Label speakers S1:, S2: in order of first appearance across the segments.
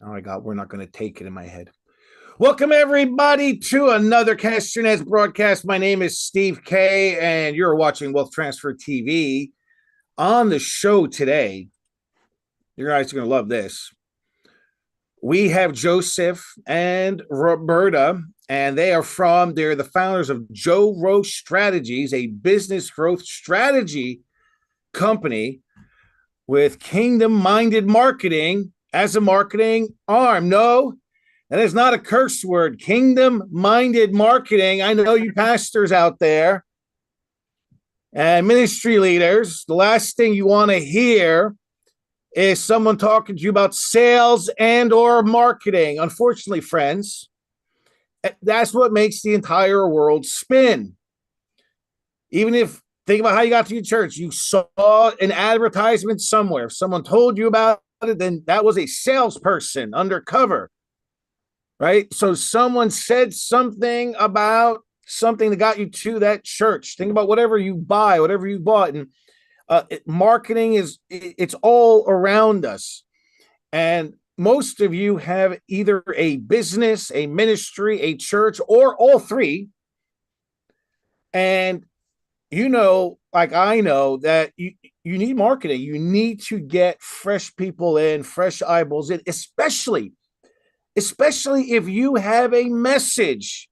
S1: Oh my God, we're not going to take it in my head. Welcome everybody to another Kasyanenko broadcast. My name is Steve K, and you're watching Wealth Transfer TV. On the show today, you guys are going to love this. We have Joseph and Roberta, and they're the founders of JoRo Strategies, a business growth strategy company with kingdom-minded marketing as a marketing arm. No, that is not a curse word. Kingdom-minded marketing. I know you pastors out there and ministry leaders, the last thing you want to hear is someone talking to you about sales and or marketing. Unfortunately, friends, that's what makes the entire world spin. Even if, think about how you got to your church. You saw an advertisement somewhere. If someone told you about it, then that was a salesperson undercover, right? So someone said something about something that got you to that church. Think about whatever you buy, whatever you bought. And marketing it's all around us. And most of you have either a business, a ministry, a church, or all three. And like I know that you need marketing. You need to get fresh people in, fresh eyeballs in, especially if you have a message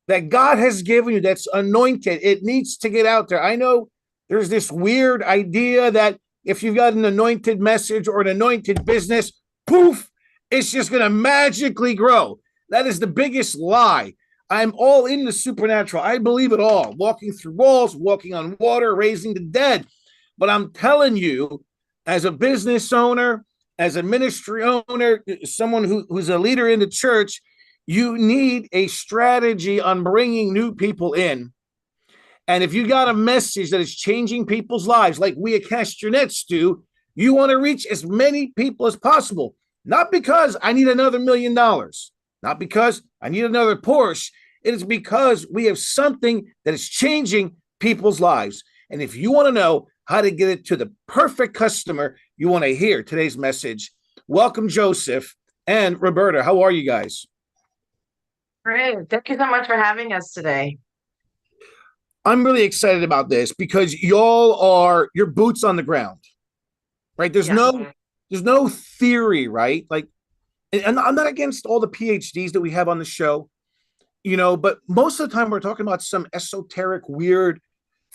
S1: that God has given you that's anointed. It needs to get out there. I know there's this weird idea that if you've got an anointed message or an anointed business, poof, it's just going to magically grow. That is the biggest lie. I'm all in the supernatural. I believe it all. Walking through walls, walking on water, raising the dead. But I'm telling you, as a business owner, as a ministry owner, someone who's a leader in the church, you need a strategy on bringing new people in. And if you got a message that is changing people's lives, like we at Kasyanenko do, you want to reach as many people as possible. Not because I need another $1 million, not because I need another Porsche. It is because we have something that is changing people's lives. And if you want to know how to get it to the perfect customer, you want to hear today's message. Welcome, Joseph and Roberta. How are you guys?
S2: Great. Thank you so much for having us today.
S1: I'm really excited about this because your boots on the ground, right? There's
S2: Yes.
S1: no theory, right? Like, and I'm not against all the PhDs that we have on the show, but most of the time we're talking about some esoteric, weird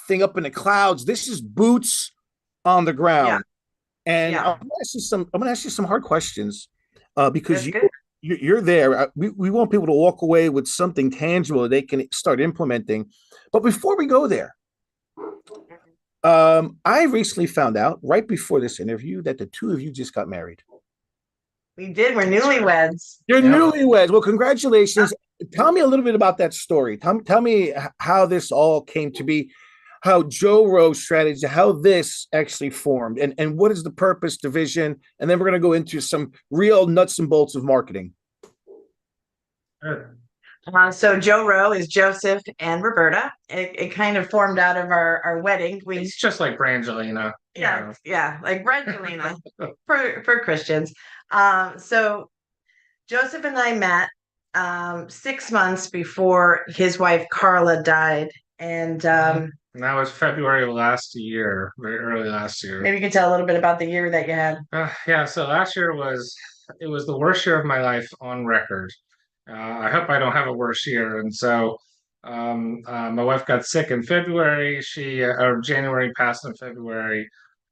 S1: thing up in the clouds. This is boots on the
S2: Yeah.
S1: ground. And
S2: Yeah.
S1: I'm gonna ask you some hard questions because
S2: Good. Good.
S1: you're there. We want people to walk away with something tangible that they can start implementing. But before we go there, I recently found out right before this interview that the two of you just got married.
S2: We did. We're newlyweds.
S1: You're newlyweds. Well, congratulations. Tell me a little bit about that story. Tell me how this all came to be, how JoRo Strategies, how this actually formed, and what is the purpose, the vision, and then we're going to go into some real nuts and bolts of marketing.
S2: Sure. So JoRo is Joseph and Roberta. It kind of formed out of our wedding.
S3: It's just like Brangelina.
S2: Yeah, like Brangelina for Christians. So Joseph and I met 6 months before his wife Carla died, and
S3: And that was February of last year, very early last year.
S2: maybe you can tell a little bit about the year that you had.
S3: Yeah, so last year was the worst year of my life on record. I hope I don't have a worse year. And so my wife got sick in February. Or January, passed in February.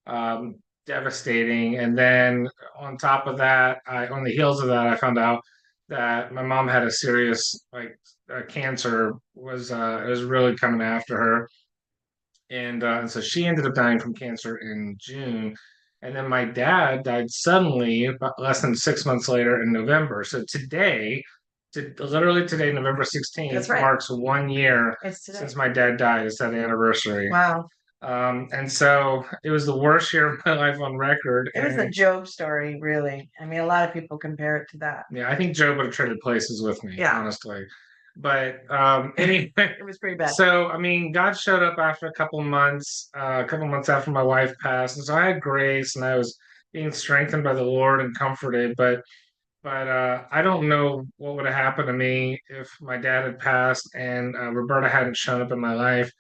S3: Um, Devastating. And then on top of that, on the heels of that, I found out that my mom had a serious cancer was really coming after her. And so she ended up dying from cancer in June. And then my dad died suddenly, about less than 6 months later in November. So literally today, November 16th,
S2: That's right.
S3: marks 1 year
S2: It's today.
S3: since my dad died. It's that anniversary.
S2: Wow.
S3: And so it was the worst year of my life on record.
S2: It was the Job story, really. I mean, a lot of people compare it to that.
S3: Yeah, I think Job would have traded places with me, honestly. But anyway,
S2: it was pretty bad.
S3: So I mean, God showed up after a couple months after my wife passed, and so I had grace, and I was, being strengthened by the Lord and comforted. But I don't know what would have happened to me if my dad had passed and Roberta hadn't shown up in my life.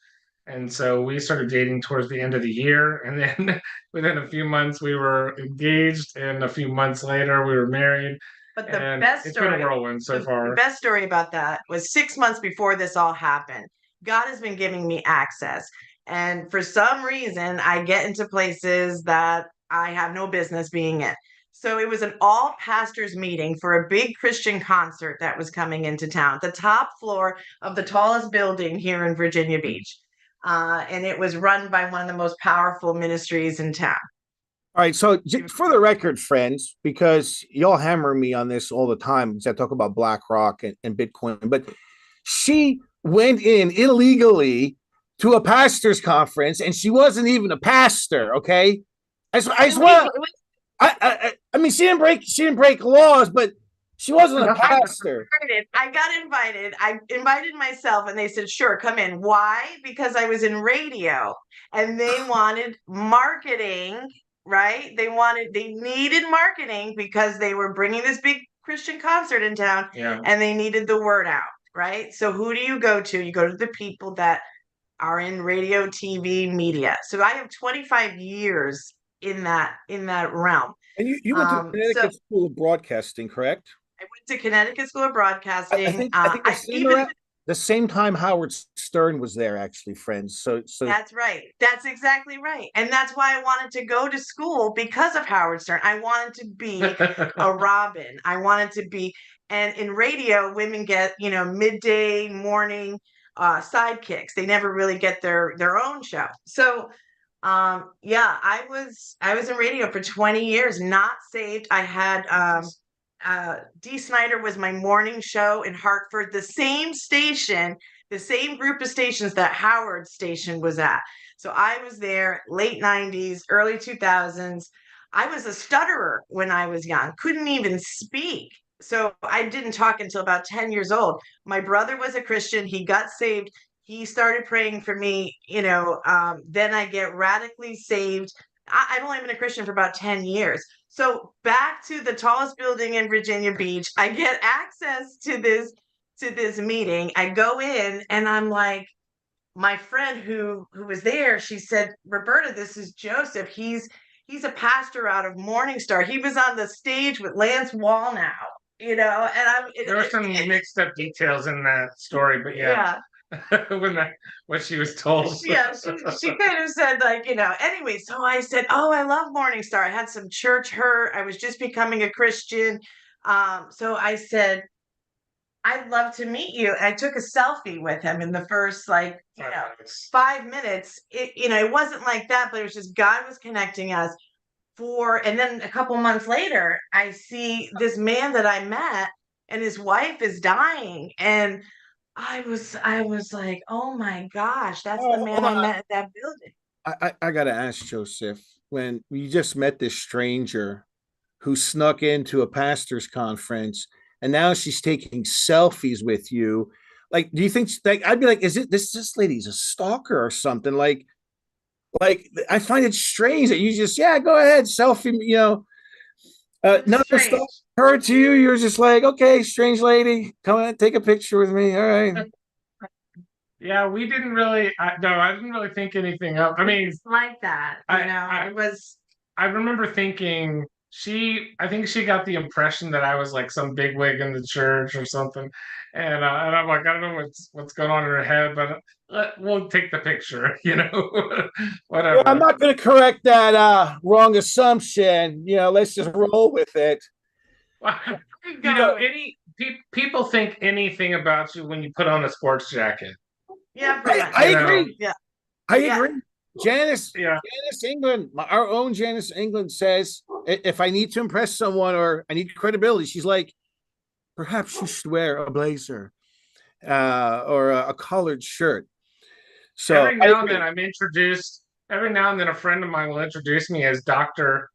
S3: And so we started dating towards the end of the year. And then within a few months, we were engaged. And a few months later, we were married.
S2: But
S3: And it's been a whirlwind so
S2: the
S3: far.
S2: best story about that was 6 months before this all happened. God has been giving me access. And for some reason, I get into places that I have no business being in. So it was an all pastors meeting for a big Christian concert that was coming into town, the top floor of the tallest building here in Virginia Beach. And it was run by one of the most powerful ministries in town.
S1: All right, so for the record, friends, because y'all hammer me on this all the time because I talk about BlackRock and Bitcoin, but she went in illegally to a pastor's conference and she wasn't even a pastor. Okay, I swear. I mean, she didn't break laws, but she wasn't a pastor.
S2: I got invited. I invited myself, and they said, "Sure, come in." Why? Because I was in radio, and they wanted marketing. Right? They needed marketing because they were bringing this big Christian concert in town, and they needed the word out. Right? So who do you go to? You go to the people that are in radio, TV, media. So I have 25 years in that realm.
S1: And you went to the Connecticut School of Broadcasting, correct?
S2: I went to Connecticut School of Broadcasting.
S1: I think the same time Howard Stern was there, actually, friends. So
S2: that's right. That's exactly right. And that's why I wanted to go to school, because of Howard Stern. I wanted to be a Robin. I wanted to be, and in radio, women get, midday, morning sidekicks. They never really get their own show. So I was in radio for 20 years, not saved. I had Dee Snider was my morning show in Hartford, the same station, the same group of stations that Howard station was at. So I was there late 90s, early 2000s. I was a stutterer when I was young, couldn't even speak. So I didn't talk until about 10 years old. My brother was a Christian. He got saved. He started praying for me, then I get radically saved. I've only been a Christian for about 10 years. So back to the tallest building in Virginia Beach, I get access to this meeting. I go in and I'm like, my friend who was there, she said, "Roberta, this is Joseph. He's a pastor out of Morningstar. He was on the stage with Lance Wallnau, and
S3: there were some mixed up details in that story, but yeah. When she was told.
S2: She kind of said, anyway, so I said, "Oh, I love Morningstar. I had some church hurt. I was just becoming a Christian." So I said, "I'd love to meet you." I took a selfie with him in the first 5 minutes. It wasn't like that, but it was just God was connecting us and then a couple months later, I see this man that I met and his wife is dying. And I was like, "Oh my gosh, that's the man I met at that building."
S1: I gotta ask Joseph, when you just met this stranger who snuck into a pastor's conference and now she's taking selfies with you, do you think, I'd be like, is it this lady's a stalker or something? Like I find it strange that you just, go ahead, selfie, nothing occurred to you. You're just like, okay, strange lady, come on, take a picture with me. All right.
S3: Yeah, we didn't really. I didn't really think anything of. I mean,
S2: it's like that. It was.
S3: I remember thinking I think she got the impression that I was like some bigwig in the church or something, and I'm like, I don't know what's going on in her head, but we'll take the picture, whatever.
S1: Yeah, I'm not going to correct that wrong assumption. Let's just roll with it.
S3: People think anything about you when you put on a sports jacket.
S2: Yeah,
S1: I agree.
S2: Yeah,
S1: I agree. Janice England, our own Janice England says, if I need to impress someone or I need credibility, she's like, perhaps you should wear a blazer or a collared shirt. So
S3: every now and then I'm introduced. Every now and then a friend of mine will introduce me as Dr.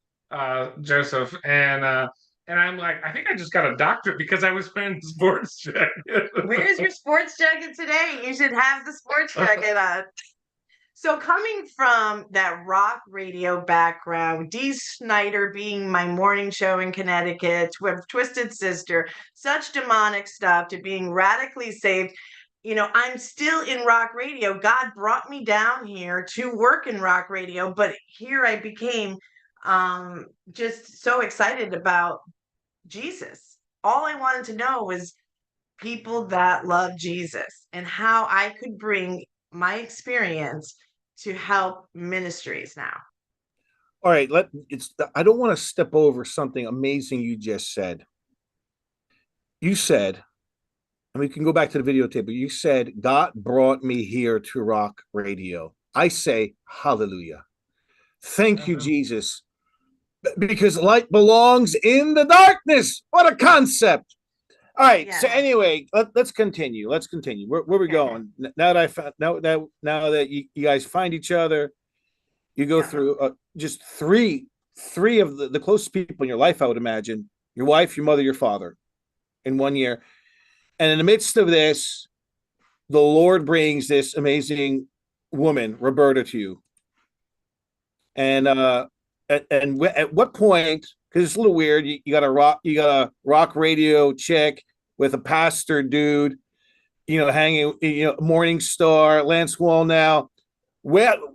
S3: Joseph, and I'm like, I think I just got a doctorate because I was wearing the sports jacket.
S2: Where's your sports jacket today? You should have the sports jacket on. So coming from that rock radio background, Dee Snider being my morning show in Connecticut, with Twisted Sister, such demonic stuff, to being radically saved, I'm still in rock radio. God brought me down here to work in rock radio, but here I became just so excited about Jesus. All I wanted to know was people that love Jesus and how I could bring my experience to help ministries now.
S1: All right, I don't want to step over something amazing you just said. You said, and we can go back to the videotape, but you said, God brought me here to rock radio. I say, hallelujah. Thank you, Jesus. Because light belongs in the darkness. What a concept. All right. Yeah. So anyway, let's continue. Where are we going? Now that I found now that you guys find each other, you go through just three of the closest people in your life, I would imagine: your wife, your mother, your father, in 1 year. And in the midst of this, the Lord brings this amazing woman, Roberta, to you. And at what point? Because it's a little weird. You got a rock radio chick with a pastor dude, hanging, Morning Star, Lance Wallnau.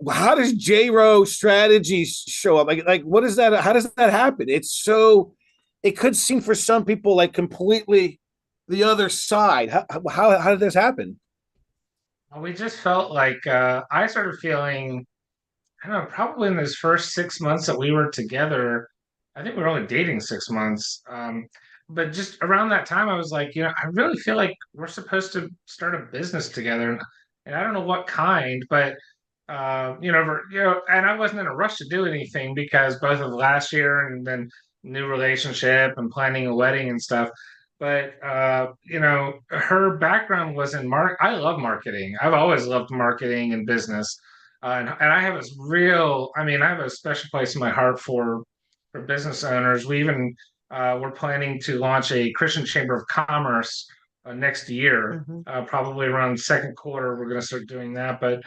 S1: How does JoRo Strategies show up? Like what is that? How does that happen? It could seem for some people like completely the other side. How did this happen?
S3: We just felt like I started feeling, I don't know, probably in those first 6 months that we were together. I think we were only dating 6 months. But just around that time, I was like, I really feel like we're supposed to start a business together, and I don't know what kind, but and I wasn't in a rush to do anything because both of last year and then new relationship and planning a wedding and stuff. But her background was in I love marketing. I've always loved marketing and business. And I have I have a special place in my heart for business owners. We even we're planning to launch a Christian Chamber of Commerce next year, probably around second quarter. We're going to start doing that. But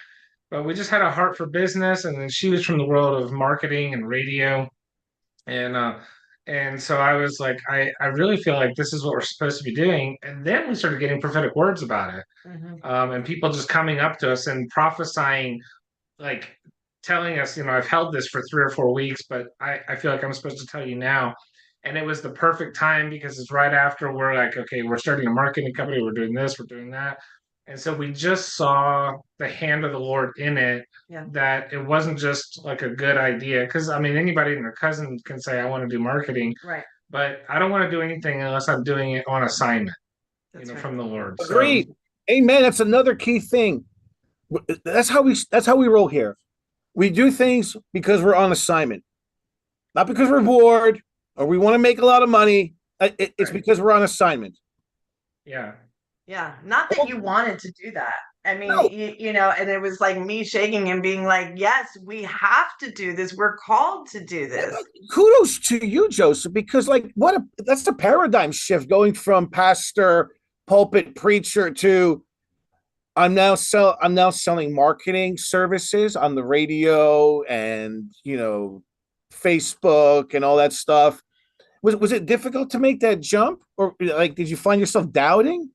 S3: we just had a heart for business, and then she was from the world of marketing and radio, and so I was like, I really feel like this is what we're supposed to be doing. And then we started getting prophetic words about it, and people just coming up to us and prophesying, like telling us, I've held this for 3 or 4 weeks, but I feel like I'm supposed to tell you now. And it was the perfect time because it's right after we're like, okay, we're starting a marketing company, we're doing this, we're doing that. And so we just saw the hand of the Lord in it, that it wasn't just like a good idea. Because anybody and their cousin can say, I want to do marketing.
S2: Right.
S3: But I don't want to do anything unless I'm doing it on assignment, from the Lord.
S1: Agreed. So, amen. That's another key thing. That's how we roll here. We do things because we're on assignment, not because we're bored or we want to make a lot of money. It's because we're on assignment.
S3: Yeah.
S2: Yeah. Not that you wanted to do that. No. And it was like me shaking and being like, yes, we have to do this. We're called to do this.
S1: Kudos to you, Joseph, because that's the paradigm shift, going from pastor, pulpit preacher to I'm now selling marketing services on the radio and Facebook and all that stuff. Was it difficult to make that jump, or did you find yourself doubting?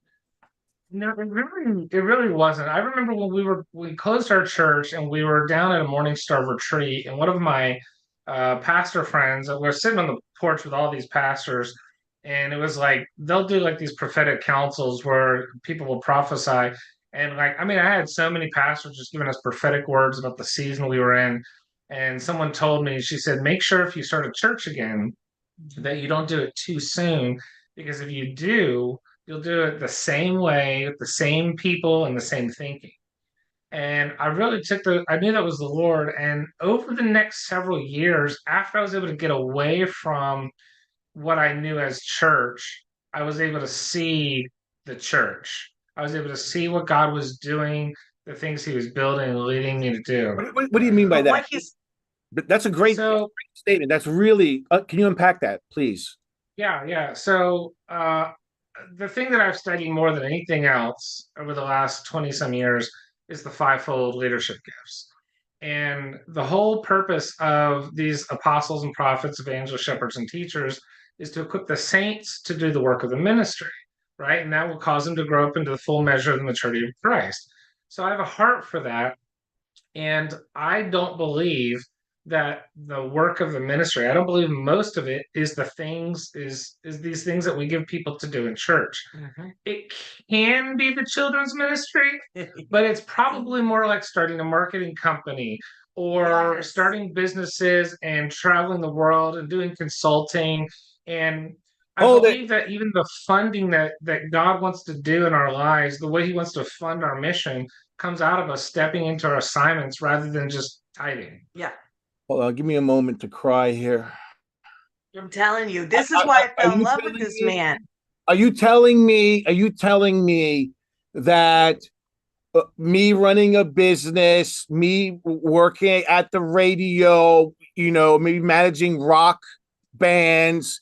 S3: No, it really wasn't. I remember when we closed our church and we were down at a Morning Star retreat, and one of my pastor friends, we were sitting on the porch with all these pastors, and it was like they'll do like these prophetic councils where people will prophesy. And I had so many pastors just giving us prophetic words about the season we were in. And someone told me, she said, make sure if you start a church again, that you don't do it too soon, because if you do, you'll do it the same way, with the same people and the same thinking. And I really I knew that was the Lord. And over the next several years, after I was able to get away from what I knew as church, I was able to see the church. I was able to see what God was doing, the things he was building and leading me to do.
S1: What do you mean by that? That's a great statement. That's really, can you unpack that, please?
S3: Yeah. So the thing that I've studied more than anything else over the last 20 some years is the fivefold leadership gifts. And the whole purpose of these apostles and prophets, evangelists, shepherds, and teachers is to equip the saints to do the work of the ministry, right? And that will cause them to grow up into the full measure of the maturity of Christ. So I have a heart for that. And I don't believe that the work of the ministry, I don't believe most of it is the things, is these things that we give people to do in church. It can be the children's ministry, but it's probably more like starting a marketing company or
S2: Yes.
S3: starting businesses and traveling the world and doing consulting. And I
S1: Hold it.
S3: believe that even the funding that God wants to do in our lives, the way He wants to fund our mission, comes out of us stepping into our assignments rather than just tithing.
S2: Yeah.
S1: Hold on, give me a moment to cry here.
S2: I'm telling you, this is why I fell in love with this man.
S1: Are you telling me that me running a business, me working at the radio, maybe managing rock bands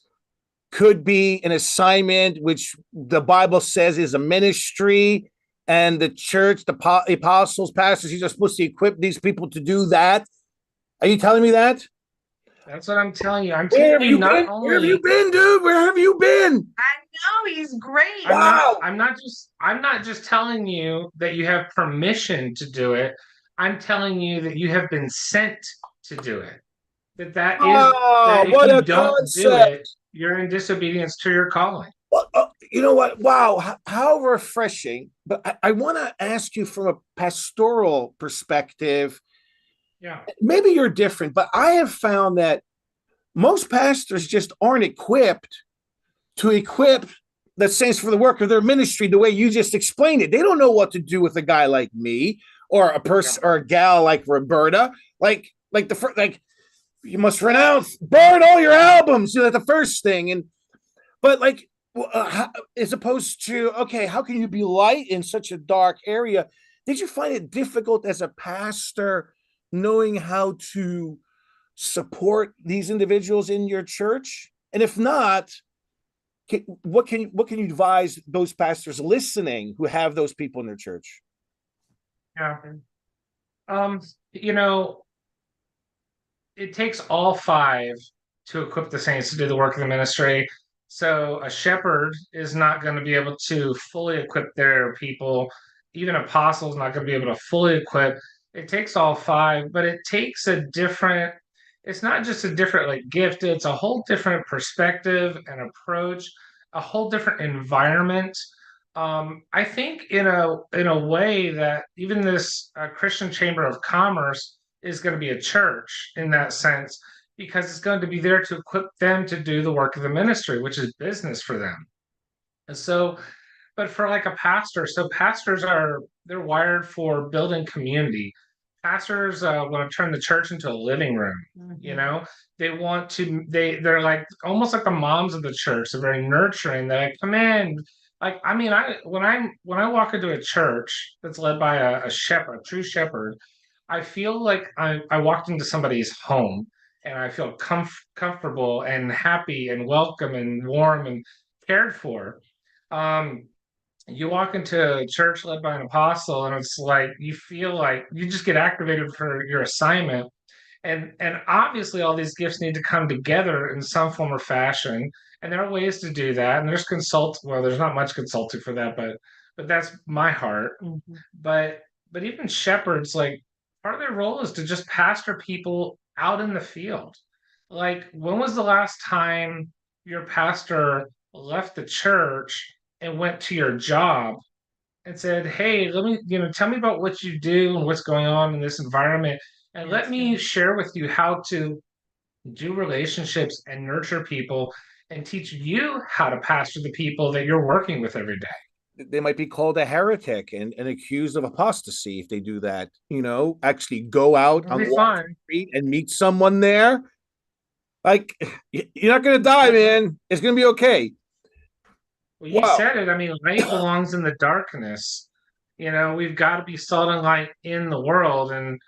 S1: could be an assignment which the Bible says is a ministry, and the church, the apostles, pastors, you're supposed to equip these people to do that? Are you telling me that?
S3: That's what I'm telling you. I'm
S1: Where have
S3: telling
S1: you
S3: you not
S1: been?
S3: only
S1: Where have you been, dude? Where have you been?
S2: I know, he's great.
S1: Wow.
S3: I'm not just telling you that you have permission to do it. I'm telling you that you have been sent to do it. That
S1: Oh,
S3: if
S1: what
S3: you
S1: a
S3: don't do
S1: concept.
S3: it, you're in disobedience to your calling.
S1: Well, you know what? Wow, how refreshing. But I want to ask you from a pastoral perspective.
S3: Yeah.
S1: Maybe you're different, but I have found that most pastors just aren't equipped to equip the saints for the work of their ministry the way you just explained it. They don't know what to do with a guy like me or a person or a gal like Roberta. Like the first, like, you must renounce, burn all your albums. That's the first thing. But like, as opposed to, okay, how can you be light in such a dark area? Did you find it difficult as a pastor knowing how to support these individuals in your church? And if not, what can you advise those pastors listening who have those people in their church?
S3: Yeah. You know, it takes all five to equip the saints to do the work of the ministry. So a shepherd is not going to be able to fully equip their people. Even apostles not going to be able to fully equip. It takes all five, but it takes a different, it's not just a different like gift, it's a whole different perspective and approach, a whole different environment. I think in a way that even this Christian Chamber of Commerce is going to be a church in that sense, because it's going to be there to equip them to do the work of the ministry, which is business for them. And so, but for like a pastor, so pastors they're wired for building community. Pastors want to turn the church into a living room. You know, they want to. They're like almost like the moms of the church. They're very nurturing. They like, come in. Like, I mean, when I walk into a church that's led by a shepherd, a true shepherd, I feel like I walked into somebody's home, and I feel comfortable and happy and welcome and warm and cared for. Um, you walk into a church led by an apostle, and it's like you feel like you just get activated for your assignment. And obviously all these gifts need to come together in some form or fashion. And there are ways to do that. And there's not much consulting for that, but that's my heart. But even shepherds, like, part of their role is to just pastor people out in the field. Like, when was the last time your pastor left the church and went to your job and said, "Hey, let me, tell me about what you do and what's going on in this environment, and let me share with you how to do relationships and nurture people and teach you how to pastor the people that you're working with every day."
S1: They might be called a heretic and accused of apostasy if they do that. Actually go out
S3: It'll
S1: on
S3: be
S1: the
S3: fun.
S1: street and meet someone there. Like, you're not going to die, man. It's going to be okay.
S3: Well, you
S1: Wow.
S3: said it. I mean, light belongs in the darkness. We've got to be salt and light in the world. And,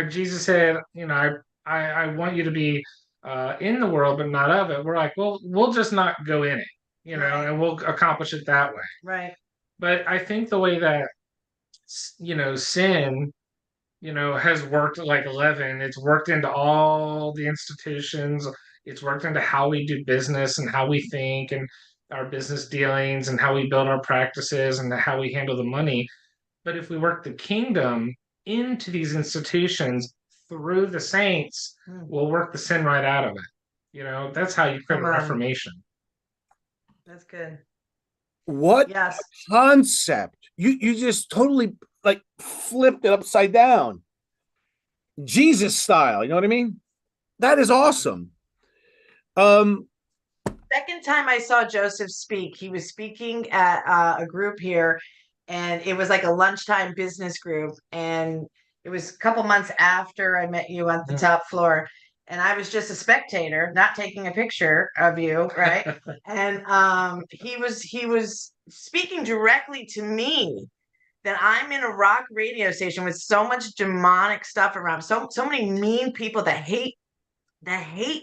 S3: Jesus said, I want you to be in the world, but not of it. We're like, well, we'll just not go in it,
S2: Right.
S3: and we'll accomplish it that way.
S2: Right.
S3: But I think the way that, sin has worked like 11. It's worked into all the institutions. It's worked into how we do business and how we think and our business dealings and how we build our practices and how we handle the money. But if we work the kingdom into these institutions through the saints, we'll work the sin right out of it. That's how you create a reformation.
S2: That's good.
S1: What
S2: Yes.
S1: concept? You just totally like flipped it upside down. Jesus style, you know what I mean? That is awesome.
S2: Second time I saw Joseph speak, he was speaking at a group here, and it was like a lunchtime business group. And it was a couple months after I met you on the top floor. And I was just a spectator, not taking a picture of you, right? And he was speaking directly to me that I'm in a rock radio station with so much demonic stuff around, so many mean people that hate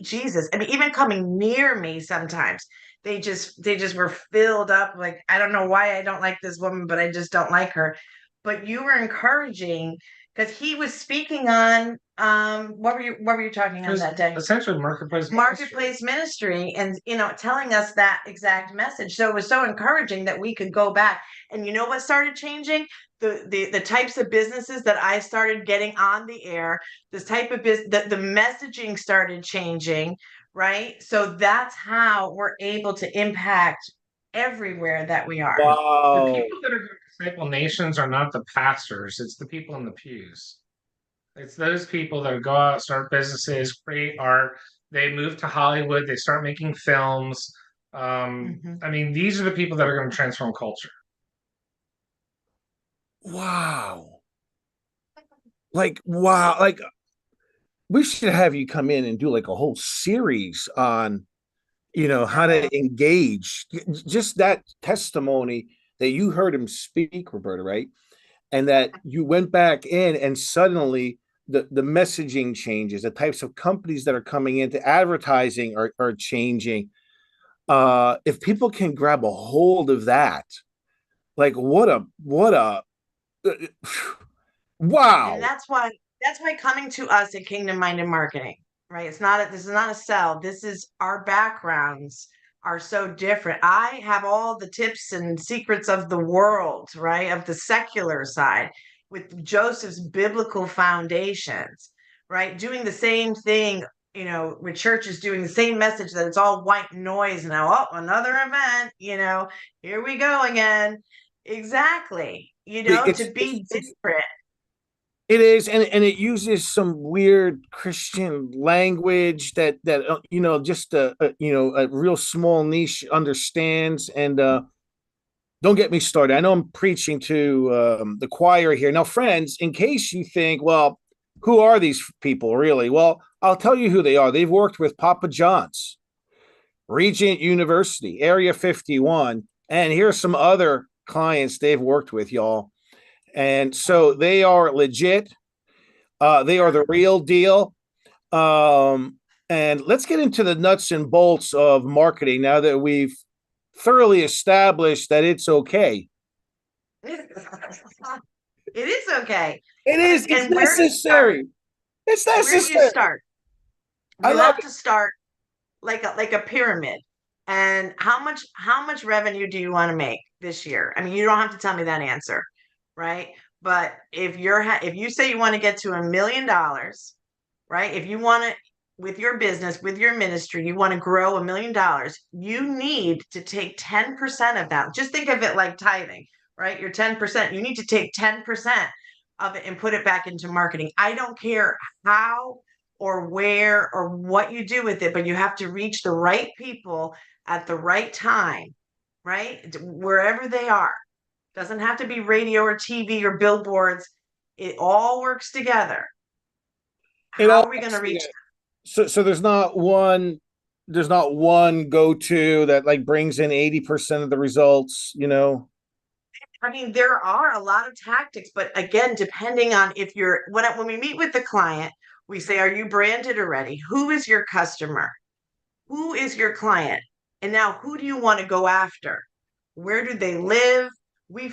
S2: Jesus. I mean, even coming near me sometimes, they just were filled up. Like, I don't know why I don't like this woman, but I just don't like her. But you were encouraging because he was speaking on what were you talking on that day?
S3: Essentially
S2: marketplace ministry, and telling us that exact message. So it was so encouraging that we could go back. And you know what started changing? The types of businesses that I started getting on the air, this type of business, the messaging started changing, right? So that's how we're able to impact everywhere that we are.
S3: The people that are going to disciple nations are not the pastors, it's the people in the pews. It's those people that go out, start businesses, create art. They move to Hollywood, they start making films. I mean, these are the people that are going to transform culture.
S1: Wow. Wow. Like, we should have you come in and do like a whole series on, how to engage. Just that testimony that you heard him speak, Roberta, right? And that you went back in and suddenly the messaging changes, the types of companies that are coming into advertising are changing. If people can grab a hold of that, like what a wow.
S2: And that's why coming to us at Kingdom Minded Marketing, right? This is not a sell. This is our backgrounds are so different. I have all the tips and secrets of the world, right? Of the secular side with Joseph's biblical foundations, right? Doing the same thing, with churches doing the same message that it's all white noise now. Oh, another event, here we go again. Exactly. To be different.
S1: It is, and it uses some weird Christian language that just a real small niche understands. And don't get me started. I know I'm preaching to the choir here. Now, friends, in case you think, well, who are these people really? Well, I'll tell you who they are. They've worked with Papa John's, Regent University, Area 51, and here's some other clients they've worked with, y'all. And so they are legit. They are the real deal. And let's get into the nuts and bolts of marketing now that we've thoroughly established that it's okay.
S2: It is okay.
S1: It is. It's necessary. It's necessary.
S2: Where do you start? You have to start like a pyramid. And how much revenue do you want to make this year? I mean, you don't have to tell me that answer, right? But if you say you want to get to $1 million, right? If you want to, with your business, with your ministry, you want to grow $1 million, you need to take 10% of that. Just think of it like tithing, right? Your 10%. You need to take 10% of it and put it back into marketing. I don't care how or where or what you do with it, but you have to reach the right people at the right time, right? Wherever they are. Doesn't have to be radio or TV or billboards. It all works together. How are we going to reach
S1: them? So there's not one go-to that like brings in 80% of the results,
S2: I mean, there are a lot of tactics, but again, depending on if you're when we meet with the client, we say, are you branded already? Who is your customer? Who is your client? And now who do you want to go after? Where do they live? We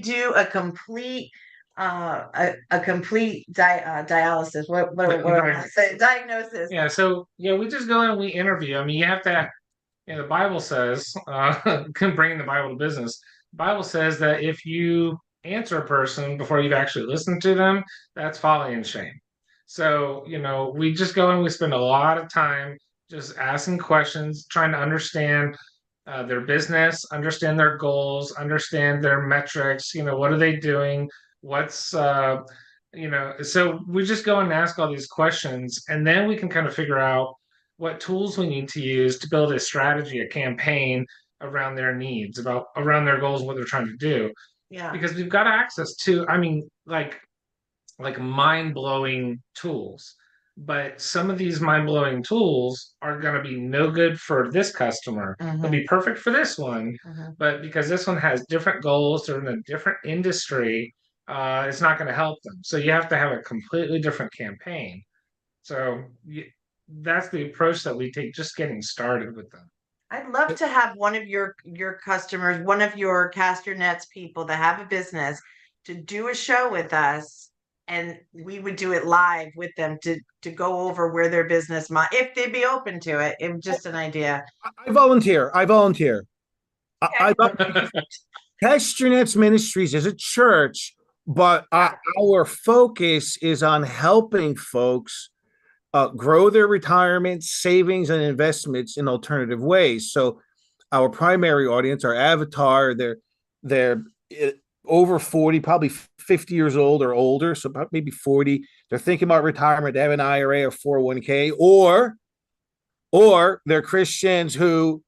S2: do a complete a complete dialysis. What do I say? Diagnosis.
S3: Yeah, so we just go in and we interview. I mean, you have to. The Bible says, bringing the Bible to business. The Bible says that if you answer a person before you've actually listened to them, that's folly and shame. So, we just go and we spend a lot of time just asking questions, trying to understand their business, understand their goals, understand their metrics. What are they doing? What's, so we just go and ask all these questions, and then we can kind of figure out what tools we need to use to build a strategy, a campaign around their needs, around their goals, what they're trying to do.
S2: Yeah.
S3: Because we've got access to, I mean, like mind-blowing tools. But some of these mind-blowing tools are going to be no good for this customer. They'll be perfect for this one, but because this one has different goals, they're in a different industry, it's not going to help them. So you have to have a completely different campaign. So that's the approach that we take just getting started with them.
S2: I'd love to have one of your customers, one of your Cast Your Nets people that have a business to do a show with us, and we would do it live with them to go over where their business might, if they'd be open to it. It was just an idea.
S1: I volunteer. Cast Your Nets Ministries is a church, but our focus is on helping folks grow their retirement savings and investments in alternative ways. So our primary audience, our avatar, they're over 40, probably 50 years old or older, so maybe 40. They're thinking about retirement. They have an IRA or 401k, or they're Christians who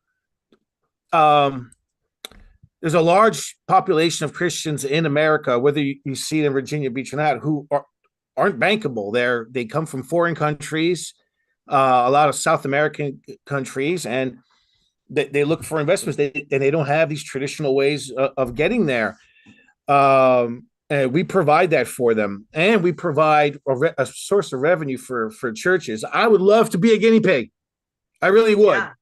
S1: there's a large population of Christians in America, whether you see it in Virginia Beach or not, who aren't bankable. They come from foreign countries, a lot of South American countries, and they look for investments. And they don't have these traditional ways of getting there. And we provide that for them, and we provide a source of revenue for churches. I would love to be a guinea pig. I really would. Yeah.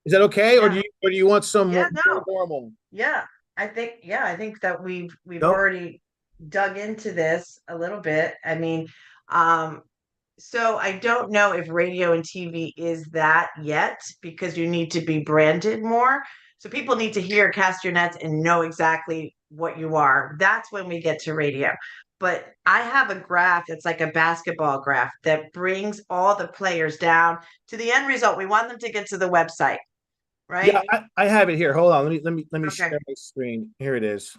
S1: Is that okay, or do you want some more normal?
S2: Yeah, I think that we've already dug into this a little bit. I mean, so I don't know if radio and TV is that yet, because you need to be branded more. So people need to hear Cast Your Nets and know exactly what you are. That's when we get to radio. But I have a graph that's like a basketball graph that brings all the players down to the end result. We want them to get to the website, right?
S1: Yeah, I have it here. Hold on. Let me share my screen. Here it is.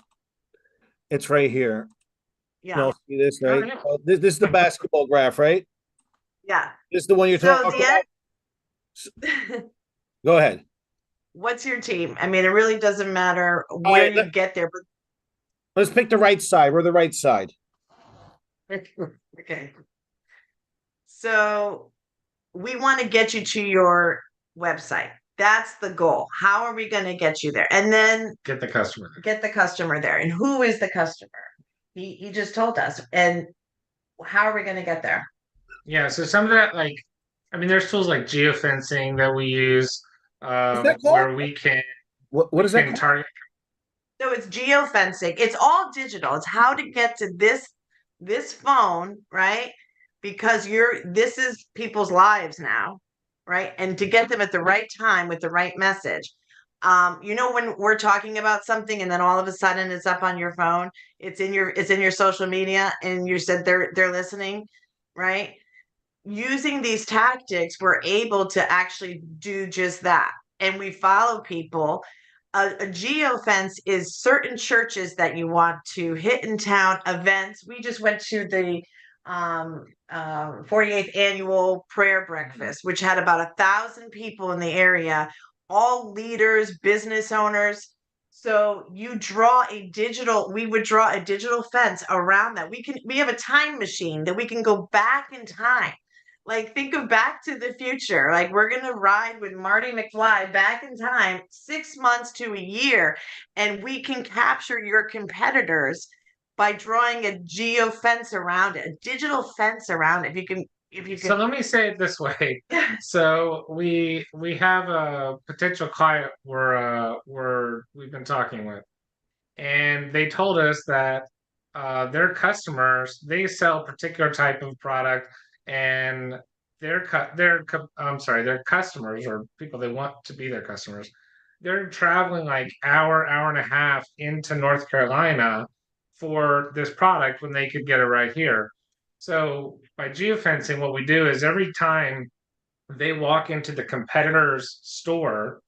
S1: It's right here.
S2: Yeah.
S1: You all see this, right? Oh, yeah. Oh, this is the basketball graph, right?
S2: Yeah.
S1: This is the one you're talking about. Go ahead.
S2: What's your team? I mean, it really doesn't matter where you get there, but
S1: let's pick the right side. We're the right side.
S2: Okay. So we want to get you to your website. That's the goal. How are we going to get you there? And then
S3: get the customer
S2: there. And who is the customer? He just told us. And how are we going to get there?
S3: Yeah. So some of that, there's tools like Geo Fencing that we use where we can.
S1: What is that
S3: target?
S2: So it's Geo Fencing. It's all digital. It's how to get to this phone, right? Because this is people's lives now, right? And to get them at the right time with the right message. When we're talking about something and then all of a sudden it's up on your phone, it's in your social media, and you said they're listening, right? Using these tactics, we're able to actually do just that. And we follow people. A geofence is certain churches that you want to hit in town, events. We just went to the 48th annual prayer breakfast, which had about 1,000 people in the area, all leaders, business owners. So we would draw a digital fence around that. We have a time machine that we can go back in time. Like, think of Back to the Future. Like, we're going to ride with Marty McFly back in time 6 months to a year, and we can capture your competitors by drawing a geo fence around it, a digital fence around it. If you can.
S3: So let me say it this way. So we have a potential client we've been talking with, and they told us that their customers, they sell a particular type of product, and their customers, or people they want to be their customers, they're traveling like hour and a half into North Carolina for this product when they could get it right here. So by geofencing, what we do is every time they walk into the competitor's store,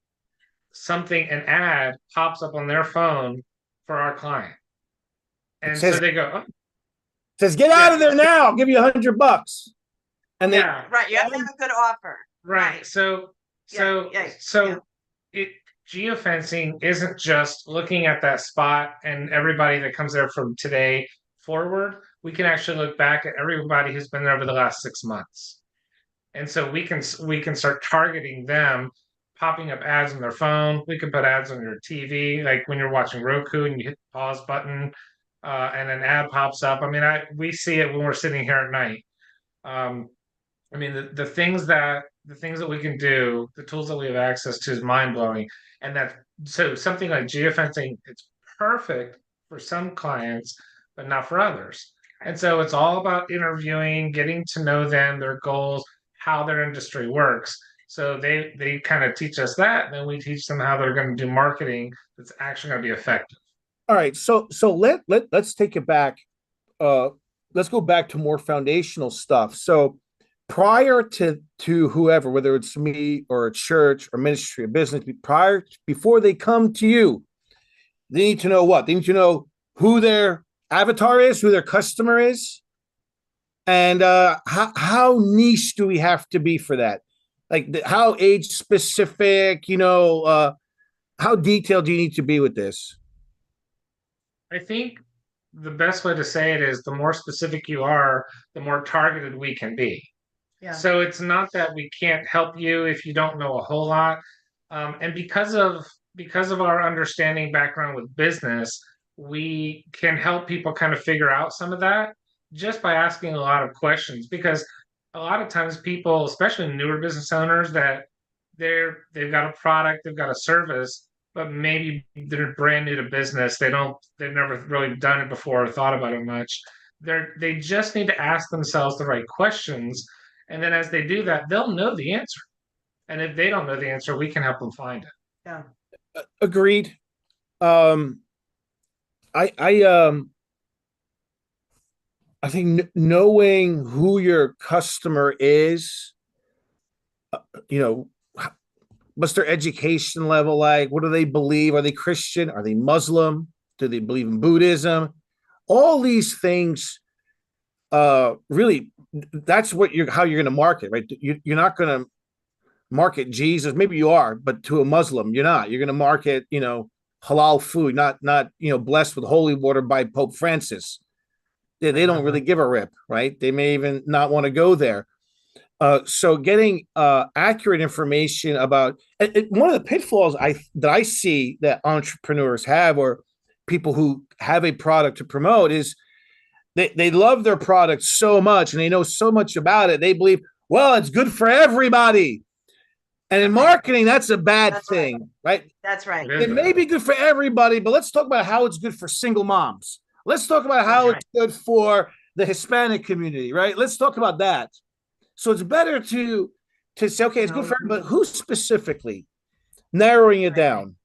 S3: an ad pops up on their phone for our client.
S1: It
S3: And so
S1: says
S3: they go, oh,
S1: get out
S3: yeah,
S1: of there now. I'll give you $100. And they
S3: yeah,
S2: Right. You have to have a good offer.
S3: right. So it geofencing isn't just looking at that spot and everybody that comes there from today forward. We can actually look back at everybody who's been there over the last 6 months. And so we can start targeting them, popping up ads on their phone. We can put ads on your TV, like when you're watching Roku and you hit the pause button, and an ad pops up. I mean, we see it when we're sitting here at night. Um, I mean, the things that we can do, the tools that we have access to is mind blowing. And so something like geofencing, it's perfect for some clients, but not for others. And so it's all about interviewing, getting to know them, their goals, how their industry works. So they kind of teach us that, and then we teach them how they're going to do marketing that's actually going to be effective.
S1: All right, so let's take it back. Let's go back to more foundational stuff. So prior to whoever, whether it's me or a church or ministry or business, before they come to you, they need to know what? They need to know who their avatar is, who their customer is, and how niche do we have to be for that? Like how age specific, how detailed do you need to be with this?
S3: I think the best way to say it is the more specific you are, the more targeted we can be.
S2: Yeah.
S3: So it's not that we can't help you if you don't know a whole lot. And because of our understanding background with business, we can help people kind of figure out some of that just by asking a lot of questions. Because a lot of times people, especially newer business owners, that they've got a product, they've got a service, but maybe they're brand new to business. They've never really done it before or thought about it much. They just need to ask themselves the right questions. And then as they do that, they'll know the answer. And if they don't know the answer, we can help them find it.
S2: Yeah.
S1: Agreed. Um, I I think knowing who your customer is, you know, what's their education level like? What do they believe? Are they Christian? Are they Muslim? Do they believe in Buddhism? All these things, really, that's how you're going to market, right? You're not going to market Jesus. Maybe you are, but to a Muslim, you're not. You're going to market, halal food, not blessed with holy water by Pope Francis. They don't really give a rip, right? They may even not want to go there. So getting accurate information about one of the pitfalls that I see that entrepreneurs have, or people who have a product to promote, is they love their product so much and they know so much about it. They believe, well, it's good for everybody. And in marketing, that's a bad thing, right?
S2: That's right.
S1: It may be good for everybody, but let's talk about how it's good for single moms. Let's talk about how it's good for the Hispanic community, right? Let's talk about that. So it's better to say, okay, it's good for everybody, but who specifically? Narrowing it down.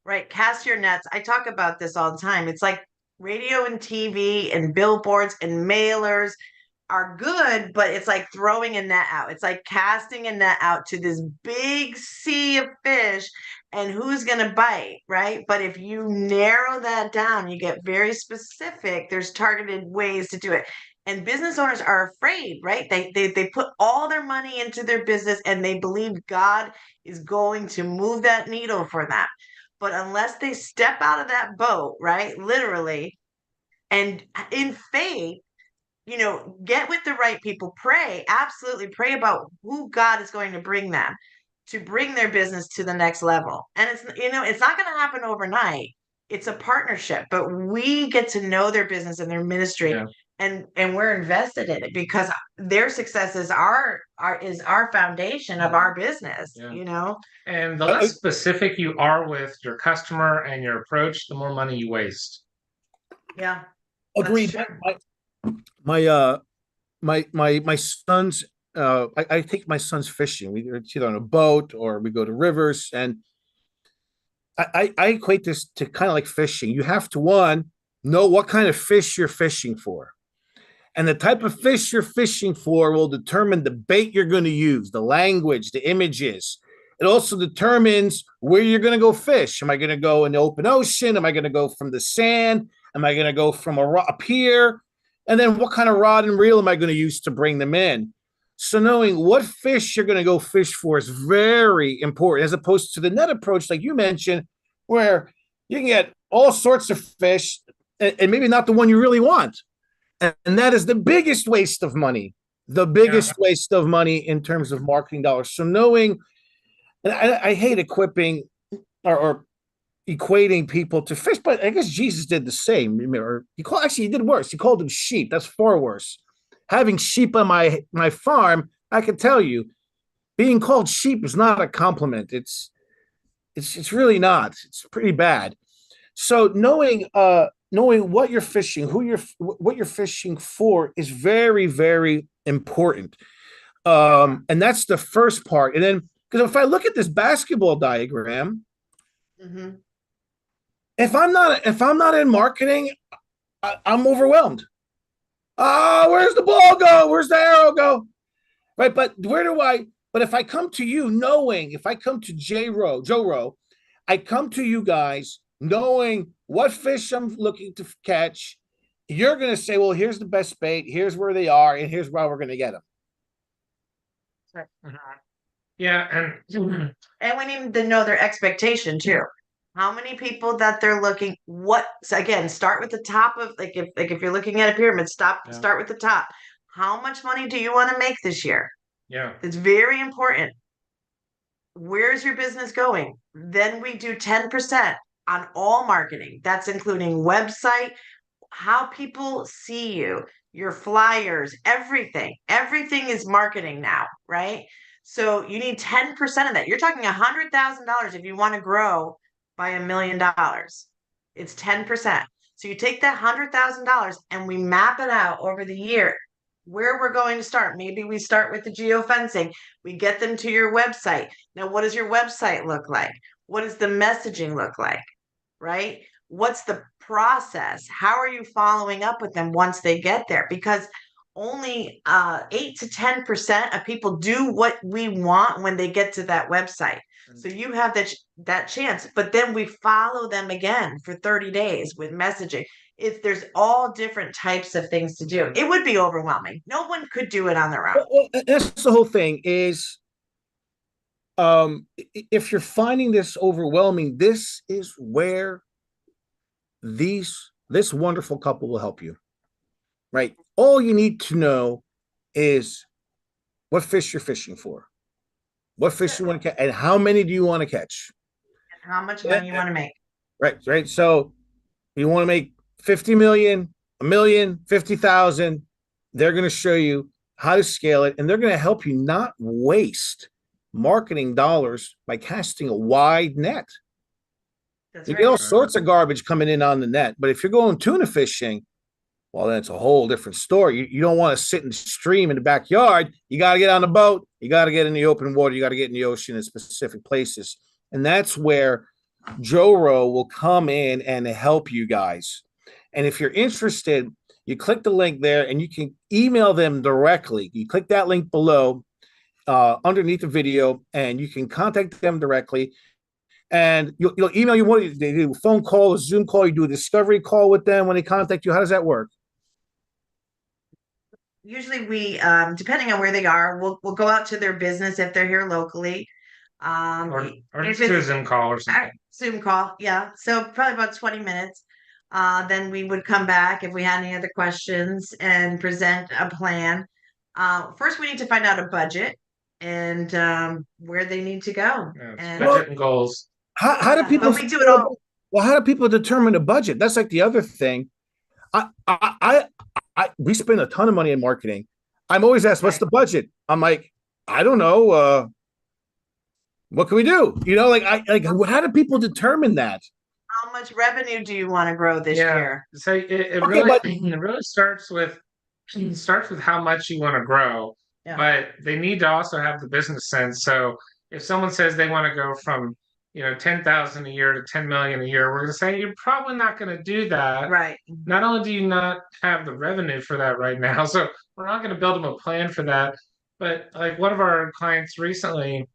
S2: Right. Cast your nets. I talk about this all the time. It's like radio and TV and billboards and mailers are good, but it's like throwing a net out. It's like casting a net out to this big sea of fish, and who's going to bite, right? But if you narrow that down, you get very specific, there's targeted ways to do it. And business owners are afraid, right? They put all their money into their business and they believe God is going to move that needle for them. But unless they step out of that boat, right, literally, and in faith, get with the right people, pray, absolutely pray about who God is going to bring them to bring their business to the next level. And it's not going to happen overnight. It's a partnership, but we get to know their business and their ministry, and we're invested in it because their success is our foundation of our business,
S3: And the less specific you are with your customer and your approach, the more money you waste.
S2: Yeah.
S1: Agreed.
S2: true.
S1: My my sons. I take my sons fishing. It's either on a boat or we go to rivers, and I equate this to kind of like fishing. You have to one know what kind of fish you're fishing for. And the type of fish you're fishing for will determine the bait you're going to use, the language, the images. It also determines where you're going to go fish. Am I going to go in the open ocean? Am I going to go from the sand? Am I going to go from a pier? And then what kind of rod and reel am I going to use to bring them in? So knowing what fish you're going to go fish for is very important, as opposed to the net approach, like you mentioned, where you can get all sorts of fish and maybe not the one you really want. And that is the biggest waste of money, the biggest waste of money in terms of marketing dollars. So knowing, and I hate equipping or equating people to fish, but I guess Jesus did the same. Or he did worse. He called them sheep. That's far worse. Having sheep on my farm, I can tell you, being called sheep is not a compliment. It's really not. It's pretty bad. So knowing what you're fishing, what you're fishing for is very, very important. And that's the first part. And then, because if I look at this basketball diagram,
S2: Mm-hmm.
S1: if I'm not in marketing, I'm overwhelmed. Where's the ball go? Where's the arrow go? Right. But but if I come to you knowing, if I come to JoRo, I come to you guys knowing what fish I'm looking to catch, you're going to say, well, here's the best bait, here's where they are, and here's where we're going to get them.
S3: Yeah,
S2: And we need to know their expectation too. How many people that they're looking, so again, start with the top of, if you're looking at a pyramid, start with the top. How much money do you want to make this year?
S3: Yeah.
S2: It's very important. Where's your business going? Then we do 10% on all marketing. That's including website, how people see you, your flyers, everything. Everything is marketing now, right? So you need 10% of that. You're talking $100,000 if you want to grow by $1 million. It's 10%. So you take that $100,000 and we map it out over the year where we're going to start. Maybe we start with the Geo Fencing. We get them to your website. Now, what does your website look like? What does the messaging look like? Right? What's the process? How are you following up with them once they get there? Because only 8 to 10% of people do what we want when they get to that website. So you have that chance, but then we follow them again for 30 days with messaging. There's all different types of things to do. It would be overwhelming. No one could do it on their own.
S1: Well, that's the whole thing is, if you're finding this overwhelming, this is where this wonderful couple will help you, right? All you need to know is what fish you're fishing for, what fish you want to catch, and how many do you want to catch,
S2: and how much money you want to make.
S1: Right. So you want to make 50 million, a million, 50,000. They're going to show you how to scale it, and they're going to help you not waste marketing dollars by casting a wide net. You get all sorts of garbage coming in on the net, but if you're going tuna fishing, well, then it's a whole different story. You don't want to sit in the stream in the backyard. You got to get on the boat. You got to get in the open water. You got to get in the ocean in specific places. And that's where JoRo will come in and help you guys. And if you're interested, you click the link there and you can email them directly. You click that link below underneath the video and you can contact them directly. And you'll email you what they do, a phone call, a Zoom call, you do a discovery call with them when they contact you. How does that work?
S2: Usually we, depending on where they are, we'll go out to their business if they're here locally.
S3: Or just do a Zoom call or something.
S2: Zoom call, yeah. So probably about 20 minutes. Then we would come back if we had any other questions and present a plan. First, we need to find out a budget and where they need to go.
S3: Yeah, budget and goals.
S1: How do people?
S2: But we do it all.
S1: Well, how do people determine a budget? That's like the other thing. We spend a ton of money in marketing. I'm always asked, "What's the budget?" I'm like, I don't know. What can we do? How do people determine that?
S2: how much revenue do you want to grow this year?
S3: So it
S1: Okay,
S3: really
S1: but
S3: it really starts with how much you want to grow,
S2: Yeah.
S3: but they need to also have the business sense. So if someone says they want to go from 10,000 a year to 10 million a year, we're going to say you're probably not going to do that.
S2: Right.
S3: Not only do you not have the revenue for that right now, so we're not going to build them a plan for that. But like one of our clients recently,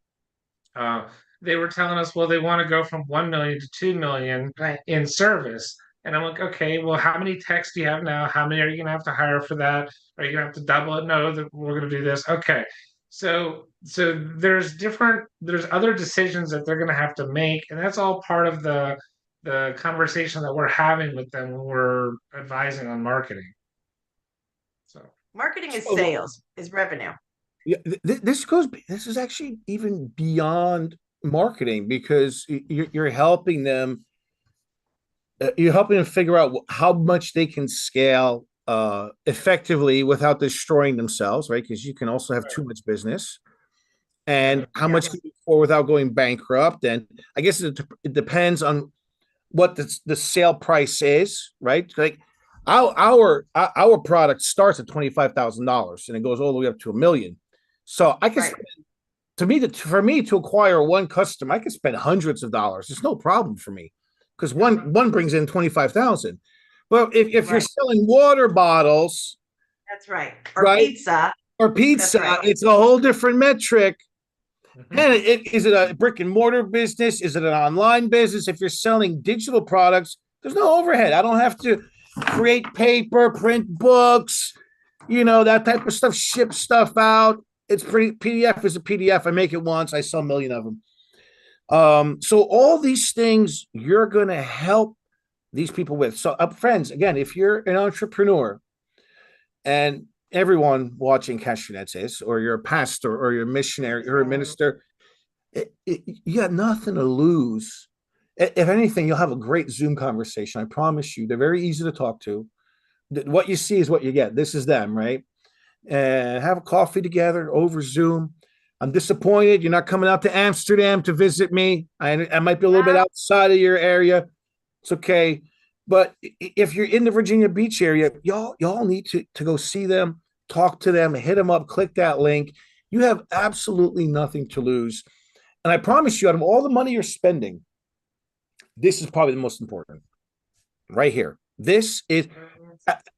S3: uh, they were telling us, well, they want to go from 1 million to 2 million
S2: Right.
S3: in service. And I'm like, okay, well, how many techs do you have now? How many are you going to have to hire for that? Are you going to have to double it? No, we're going to do this. Okay. So there's other decisions that they're going to have to make. And that's all part of the conversation that we're having with them when we're advising on marketing. So
S2: Marketing is sales, is revenue.
S1: yeah, this is actually even beyond marketing because you're helping them. You're helping them figure out how much they can scale effectively without destroying themselves, right? Because you can also have too much business, and how much can you afford without going bankrupt. And I guess it depends on what the sale price is, right? Like our product starts at $25,000 and it goes all the way up to $1 million. So I can
S2: Right.
S1: for me to acquire one customer, I can spend hundreds of dollars. It's no problem for me because one brings in 25,000. But if you're
S2: Right.
S1: selling water bottles,
S2: That's right. Or
S1: right,
S2: pizza.
S1: or pizza,
S2: right.
S1: it's a whole different metric.
S3: mhm.
S1: And is it a brick and mortar business? Is it an online business? If you're selling digital products, there's no overhead. I don't have to create paper, print books, that type of stuff, ship stuff out. It's pretty PDF is a PDF. I make it once, I sell a million of them. So all these things you're gonna help these people with. So friends, again, if you're an entrepreneur and everyone watching Kasyanenko is, or you're a pastor or you're a missionary or a minister, you got nothing to lose. If anything, you'll have a great Zoom conversation. I promise you. They're very easy to talk to. What you see is what you get. This is them, right? And have a coffee together over Zoom. I'm disappointed you're not coming out to Amsterdam to visit me. I might be a little bit outside of your area. It's okay. But if you're in the Virginia Beach area, y'all need to go see them, talk to them, hit them up, click that link. You have absolutely nothing to lose. And I promise you, out of all the money you're spending, this is probably the most important right here. This is,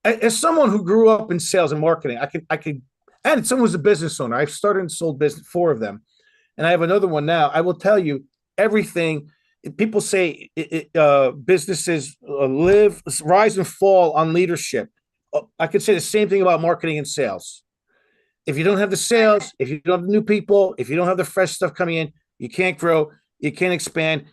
S1: as someone who grew up in sales and marketing, I could, and someone who's a business owner. I've started and sold business, 4 of them, and I have another one now. I will tell you everything. People say businesses rise and fall on leadership. I could say the same thing about marketing and sales. If you don't have the sales, if you don't have the new people, if you don't have the fresh stuff coming in, you can't grow, you can't expand.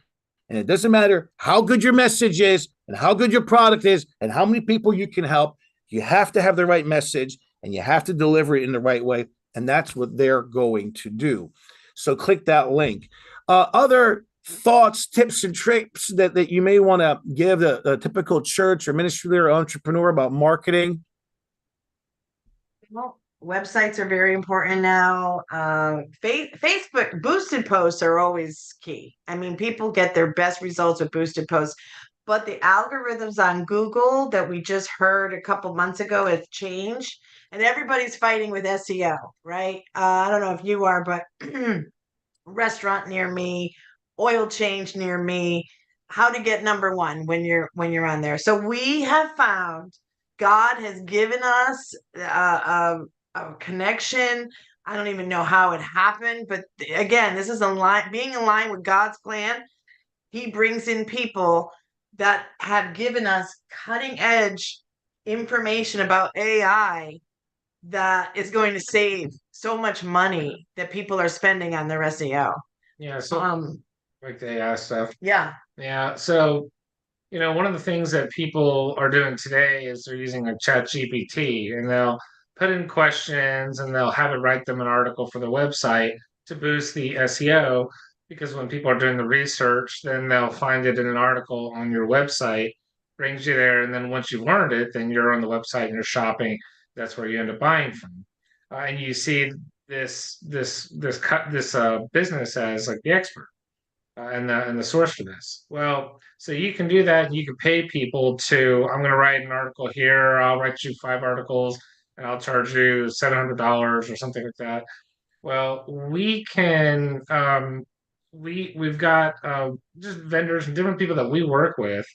S1: And it doesn't matter how good your message is and how good your product is and how many people you can help. You have to have the right message and you have to deliver it in the right way. And that's what they're going to do. So click that link. Other thoughts, tips, and tricks that you may want to give the typical church or ministry leader or entrepreneur about marketing?
S2: Well, websites are very important now. Facebook boosted posts are always key. I mean, people get their best results with boosted posts, but the algorithms on Google that we just heard a couple months ago have changed, and everybody's fighting with SEO, right? I don't know if you are, but restaurant near me, oil change near me, how to get number one when you're on there. So we have found God has given us a connection. I don't even know how it happened, but again, this is being in line with God's plan. He brings in people that have given us cutting edge information about AI that is going to save so much money that people are spending on their SEO.
S3: Yeah, so like the AI stuff.
S2: Yeah.
S3: Yeah, so one of the things that people are doing today is they're using a chat GPT and they'll put in questions and they'll have it write them an article for the website to boost the SEO because when people are doing the research, then they'll find it in an article on your website, brings you there, and then once you've learned it, then you're on the website and you're shopping. That's where you end up buying from. And you see this business as like the expert. and the source for this. Well, so you can do that. You can pay people to. I'm going to write an article here. I'll write you 5 articles, and I'll charge you $700 or something like that. Well, we can. We've got just vendors and different people that we work with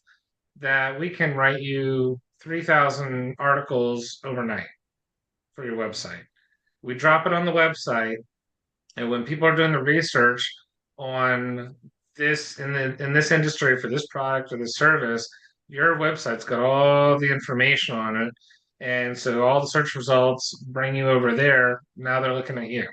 S3: that we can write you 3,000 articles overnight for your website. We drop it on the website, and when people are doing the research on this in this industry for this product or this service, your website's got all the information on it. And so all the search results bring you over there. Now they're looking at you.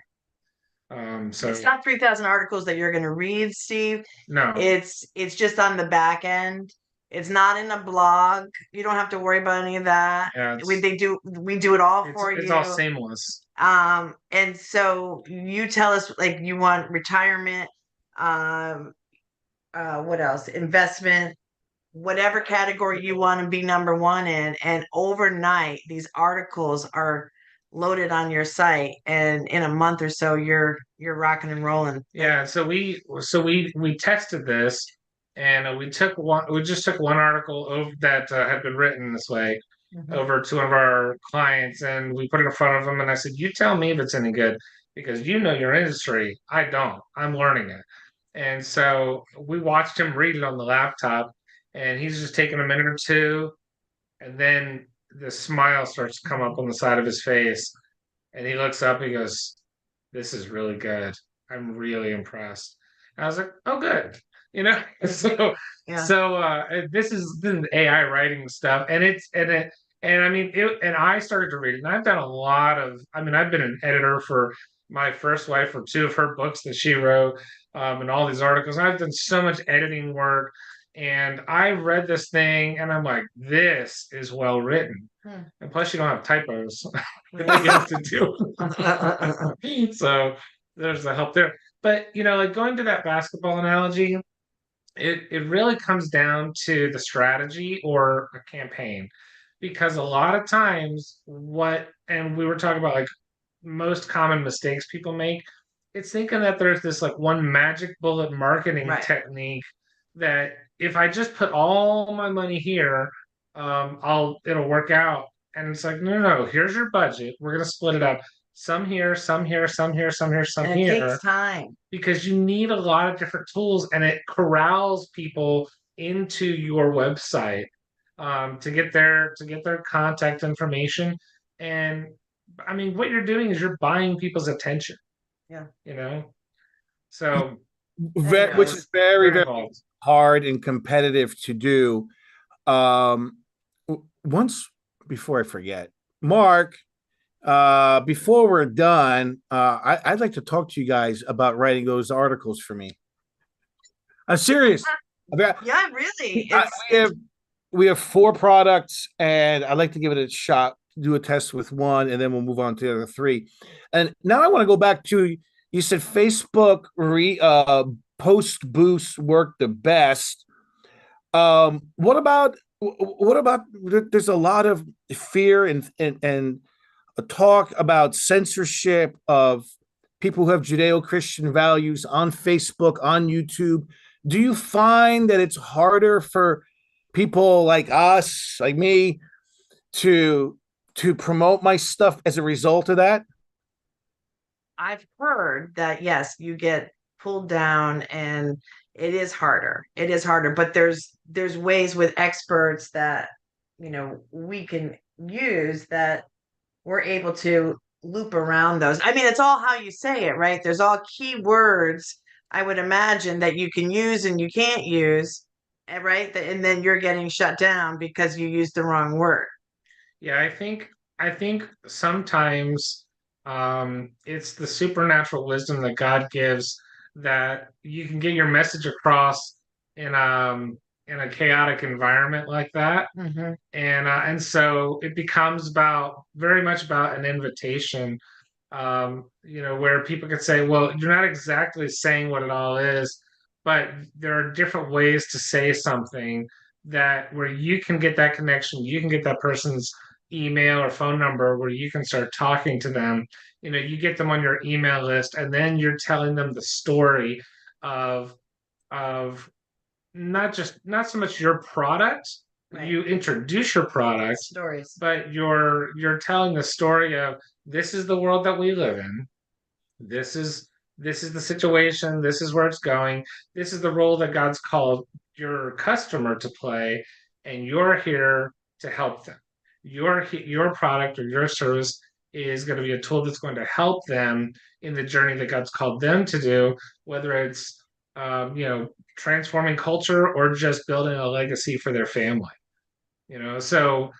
S3: So
S2: It's not 3,000 articles that you're going to read, Steve.
S3: no,
S2: It's just on the back end. It's not in a blog. You don't have to worry about any of that.
S3: yeah,
S2: We do it all for
S3: it's
S2: you.
S3: all seamless.
S2: And so you tell us like you want retirement, what else? Investment, whatever category you want to be number one in, and overnight these articles are loaded on your site, and in a month or so you're rocking and rolling.
S3: Yeah, so we tested this, and we just took one article over that had been written this way over to one of our clients, and we put it in front of them, and I said, "You tell me if it's any good, because you know your industry. I don't. I'm learning it." And so we watched him read it on the laptop, and he's just taking a minute or two, and then the smile starts to come up on the side of his face, and he looks up, he goes, "This is really good. I'm really impressed." And I was like, "Oh, good." You know, so
S2: Yeah.
S3: this is AI writing stuff, and I mean and I started to read it, and I've done a lot of. I mean, I've been an editor for my first wife for 2 of her books that she wrote, and all these articles. I've done so much editing work, and I read this thing, and I'm like, "This is well written." And plus, you don't have typos that you have to do. So there's the help there. But like going to that basketball analogy, it really comes down to the strategy or a campaign. Because a lot of times and we were talking about like most common mistakes people make, it's thinking that there's this like one magic bullet marketing
S2: Right.
S3: technique that if I just put all my money here, it'll work out. And it's like, no, no, no, here's your budget. We're gonna split it up. Some here, some here, some here, some here, some
S2: And it
S3: here,
S2: takes time.
S3: because you need a lot of different tools, and it corrals people into your website to get their contact information. And I mean, what you're doing is you're buying people's attention.
S2: Yeah.
S3: So
S1: Which is very, very
S3: involved.
S1: hard and competitive to do. Once before I forget, Mark, before we're done, I'd like to talk to you guys about writing those articles for me. I'm serious.
S2: Yeah, really.
S1: We have 4 products, and I'd like to give it a shot, do a test with one, and then we'll move on to the other 3. And now I want to go back to, you said Facebook post boosts work the best. What about there's a lot of fear and a talk about censorship of people who have Judeo-Christian values on Facebook, on YouTube. Do you find that it's harder for people like us, like me, to promote my stuff as a result of that?
S2: I've heard that, yes, you get pulled down, and it is harder. It is harder, but there's ways with experts that we can use that we're able to loop around those. I mean, it's all how you say it, right? There's all keywords, I would imagine, that you can use and you can't use, right? And then you're getting shut down because you used the wrong word.
S3: Yeah, I think sometimes it's the supernatural wisdom that God gives, that you can get your message across in a chaotic environment like that. And so it becomes very much about an invitation, where people could say, "Well, you're not exactly saying what it all is, but there are different ways to say something that where you can get that connection, you can get that person's email or phone number, where you can start talking to them. You get them on your email list, and then you're telling them the story of of not so much your product.
S2: Right.
S3: You introduce your product,
S2: Stories.
S3: but you're telling the story of this is the world that we live in. This is the situation. This is where it's going. This is the role that God's called your customer to play, and you're here to help them. Your product or your service is going to be a tool that's going to help them in the journey that God's called them to do, whether it's transforming culture or just building a legacy for their family. So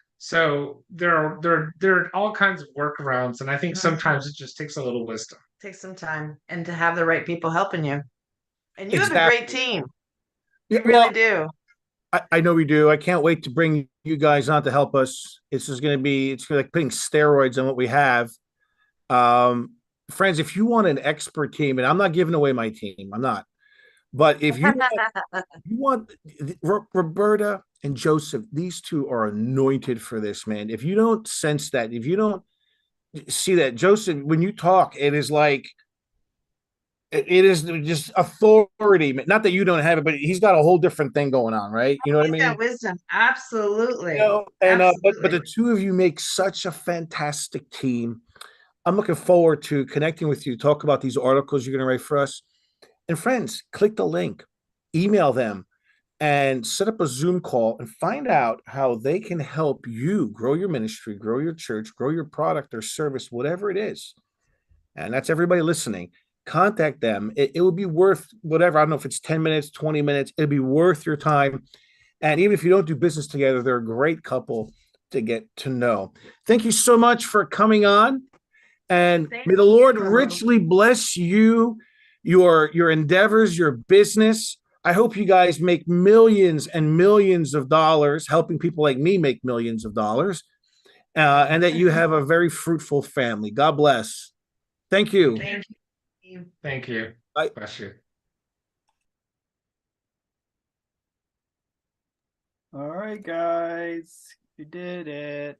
S3: there are all kinds of workarounds, and I think sometimes it just takes a little wisdom.
S2: Takes some time and to have the right people helping you. And you have a
S1: Exactly.
S2: great team.
S1: Yeah,
S2: You really do.
S1: I know we do. I can't wait to bring you guys on to help us. It's like putting steroids on what we have. Friends, if you want an expert team, and I'm not giving away my team, I'm not. But if you want Roberta and Joseph, these two are anointed for this, man. If you don't sense that, if you don't see that, Joseph, when you talk, it is like it is just authority. Not that you don't have it, but he's got a whole different thing going on, right? You know what I
S2: He's
S1: mean?
S2: got wisdom. Absolutely.
S1: And but
S2: Absolutely.
S1: the two of you make such a fantastic team. I'm looking forward to connecting with you, talk about these articles you're going to write for us. And friends, click the link, email them, and set up a Zoom call and find out how they can help you grow your ministry, grow your church, grow your product or service, whatever it is. And that's everybody listening. Contact them. It would be worth whatever. I don't know if it's 10 minutes, 20 minutes. It'd be worth your time. And even if you don't do business together, they're a great couple to get to know. Thank you so much for coming on. And
S2: Thank
S1: may the Lord
S2: you.
S1: richly bless you, your endeavors, your business. I hope you guys make millions and millions of dollars, helping people like me make millions of dollars, and that you have a very fruitful family. God bless. Thank you.
S2: Thank you.
S3: Thank you.
S1: Bye.
S3: Bless you.
S4: All right, guys, you did it.